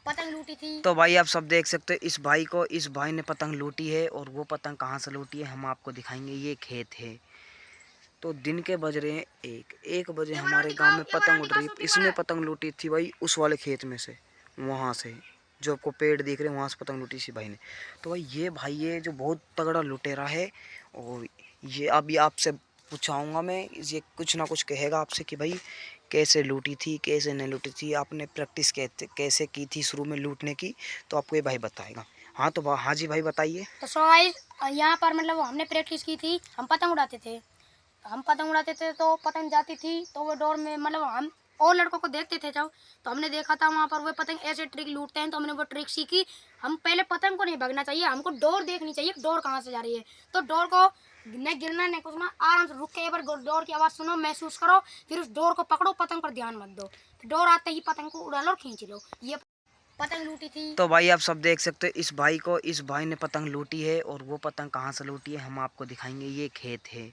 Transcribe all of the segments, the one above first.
पतंग लूटी थी। तो भाई आप सब देख सकते हो इस भाई को, इस भाई ने पतंग लूटी है और वो पतंग कहाँ से लूटी है हम आपको दिखाएंगे। ये खेत है। तो दिन के बज रहे हैं 1 बजे हमारे गांव में पतंग उड़ रही है। इसने पतंग लूटी थी भाई उस वाले खेत में से, वहाँ से जो आपको पेड़ दिख रहे हैं वहाँ से पतंग लूटी इसी भाई ने। तो भाई ये जो बहुत तगड़ा लुटेरा है और ये अभी आपसे पूछाऊंगा मैं, ये कुछ ना कुछ कहेगा आपसे कि भाई कैसे लूटी थी कैसे नहीं लूटी थी, आपने प्रैक्टिस कैसे की थी शुरू में लूटने की, तो आपको ये भाई बताएगा। हाँ तो हाँ जी भाई बताइए। तो सो गाइस यहाँ पर मतलब हमने प्रैक्टिस की थी। हम पतंग उड़ाते थे तो पतंग जाती थी तो वो डोर में मतलब हम और लड़कों को देखते थे जब, तो हमने देखा था वहाँ पर वो पतंग ऐसे ट्रिक लूटते हैं, तो हमने वो ट्रिक सीखी। हम पहले पतंग को नहीं भगना चाहिए, हमको डोर देखनी चाहिए डोर कहाँ से जा रही है। तो डोर को न गिरना न कुछ ना, आराम से रुक के एक बार डोर की आवाज़ सुनो, महसूस करो, फिर उस डोर को पकड़ो, पतंग पर ध्यान मत दो, डोर आते ही पतंग को उड़ा लो और खींच लो। ये पतंग लूटी थी। तो भाई आप सब देख सकते हो इस भाई को, इस भाई ने पतंग लूटी है और वो पतंग कहाँ से लूटी है हम आपको दिखाएंगे। ये खेत है।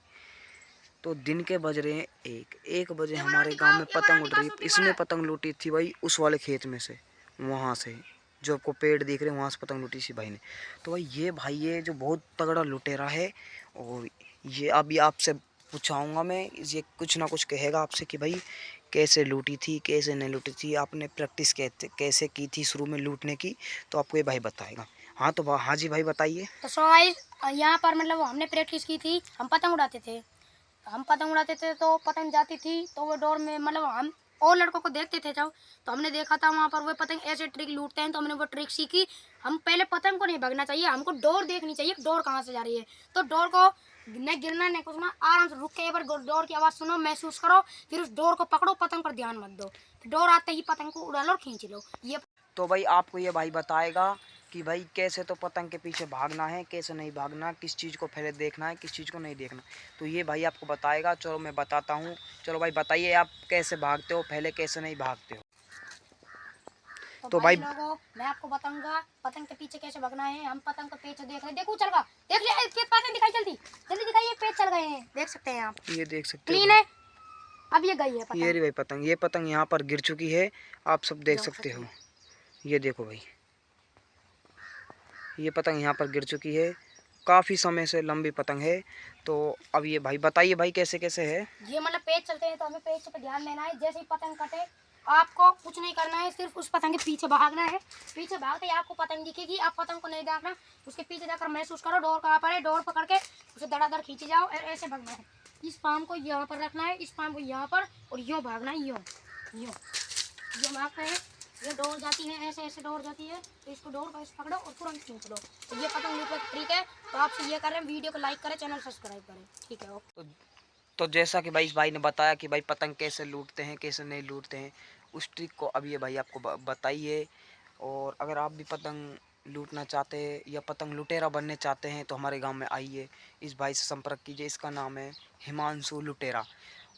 तो दिन के बज रहे हैं 1 बजे हमारे गांव में पतंग उड़ रही है। इसने पतंग लूटी थी भाई उस वाले खेत में से, वहाँ से जो आपको पेड़ दिख रहे हैं वहाँ से पतंग लूटी इसी भाई ने। तो भाई ये जो बहुत तगड़ा लुटेरा है और ये अभी आपसे पूछाऊंगा मैं, ये कुछ ना कुछ कहेगा आपसे कि भाई कैसे लूटी थी कैसे नहीं लूटी थी, आपने प्रैक्टिस कैसे की थी शुरू में लूटने की, तो आपको ये भाई बताएगा। हाँ तो हाँ जी भाई बताइए। तो सो गाइस यहाँ पर मतलब हमने प्रैक्टिस की थी। हम पतंग उड़ाते थे तो पतंग जाती थी तो वो डोर में मतलब हम और लड़कों को देखते थे जब, तो हमने देखा था वहाँ पर वो पतंग ऐसे ट्रिक लूटते हैं, तो हमने वो ट्रिक सीखी। हम पहले पतंग को नहीं भगना चाहिए, हमको डोर देखनी चाहिए डोर कहाँ से जा रही है। तो डोर को न गिरना न कुछ ना, आराम से रुक के एक बार डोर की आवाज़ सुनो, महसूस करो, फिर उस डोर को पकड़ो, पतंग पर ध्यान मत दो, डोर आते ही पतंग को उड़ा लो और खींच लो। ये तो भाई आपको ये भाई बताएगा कि भाई कैसे तो पतंग के पीछे भागना है कैसे नहीं भागना, किस चीज़ को पहले देखना है किस चीज़ को नहीं देखना, तो ये भाई आपको बताएगा। चलो मैं बताता हूँ। चलो भाई बताइए आप कैसे भागते हो पहले कैसे नहीं भागते हो। तो तो भाई भाई लोगों मैं आपको बताऊंगा पतंग के पीछे कैसे भगना है। हम पतंग को पीछे देख रहे हैं, देखो चल गया, देख लिया पेड़, पतंग दिखाई, जल्दी जल्दी दिखाइए, पेड़ चल गए हैं, देख सकते हैं आप, ये देख सकते हो क्लीन भाई, है। अब ये गई है ये पतंग। रही भाई पतंग, ये पतंग यहाँ पर गिर चुकी है, आप सब देख सकते हो। ये देखो भाई, ये पतंग यहाँ पर गिर चुकी है, काफ़ी समय से लंबी पतंग है। तो अब ये भाई बताइए भाई कैसे कैसे है। ये मतलब पेज चलते हैं तो हमें पेज पे ध्यान देना है। जैसे ही पतंग कटे आपको कुछ नहीं करना है, सिर्फ उस पतंग के पीछे भागना है। पीछे भागते ही आपको पतंग दिखेगी, आप पतंग को नहीं देखना, उसके पीछे जाकर महसूस करो डोर कहाँ पर है, डोर पकड़ के उसे धड़ाधड़ खींचे जाओ और ऐसे भागना है। इस पाम को यहाँ पर रखना है, इस पाम को यहाँ पर, और यूँ भागना है, यूँ यूँ यूँ भागते हैं। ये डोर जाती है, ऐसे ऐसे डोर जाती है, तो इसको डोर को ऐसे पकड़ो और तुरंत खींच लो। तो ये पतंग लूटने का ट्रिक है। तो आपसे ये करें, वीडियो को लाइक करें, चैनल सब्सक्राइब करें, ठीक है ओके। तो जैसा कि भाई इस भाई ने बताया कि भाई पतंग कैसे लूटते हैं कैसे नहीं लूटते हैं, उस ट्रिक को अब ये भाई आपको बताइए। और अगर आप भी पतंग लूटना चाहते हैं या पतंग लुटेरा बनने चाहते हैं तो हमारे गांव में आइए, इस भाई से संपर्क कीजिए। इसका नाम है हिमांशु लुटेरा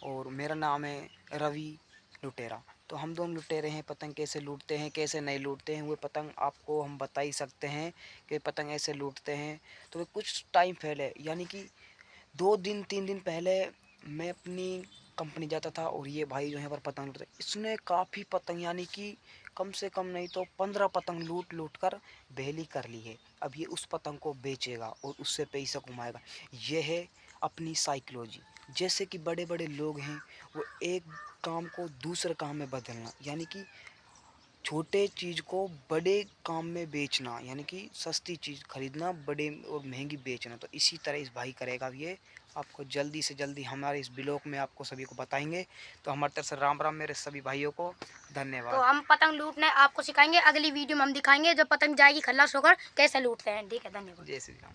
और मेरा नाम है रवि लुटेरा। तो हम दोनों लुटेरे हैं, पतंग कैसे लूटते हैं कैसे नहीं लूटते हैं वो पतंग आपको हम बता ही सकते हैं कि पतंग ऐसे लूटते हैं। तो वे कुछ टाइम पहले यानी कि 2 दिन 3 दिन पहले मैं अपनी कंपनी जाता था और ये भाई जो है पर पतंग लूट, इसने काफ़ी पतंग यानी कि कम से कम नहीं तो 15 पतंग लूट लूट कर बेली कर ली है। अब ये उस पतंग को बेचेगा और उससे पैसा कमाएगा। यह है अपनी साइकोलॉजी। जैसे कि बड़े बड़े लोग हैं, वो एक काम को दूसरे काम में बदलना यानी कि छोटे चीज़ को बड़े काम में बेचना, यानी कि सस्ती चीज़ खरीदना बड़े और महंगी बेचना। तो इसी तरह इस भाई करेगा ये, आपको जल्दी से जल्दी हमारे इस ब्लॉग में आपको सभी को बताएंगे। तो हमारी तरफ से राम राम मेरे सभी भाइयों को, तो धन्यवाद। हम पतंग लूटने आपको सिखाएंगे, अगली वीडियो में हम दिखाएंगे जब पतंग जाएगी खल्लास होकर कैसे लूटते हैं, ठीक है, धन्यवाद। जय श्री राम।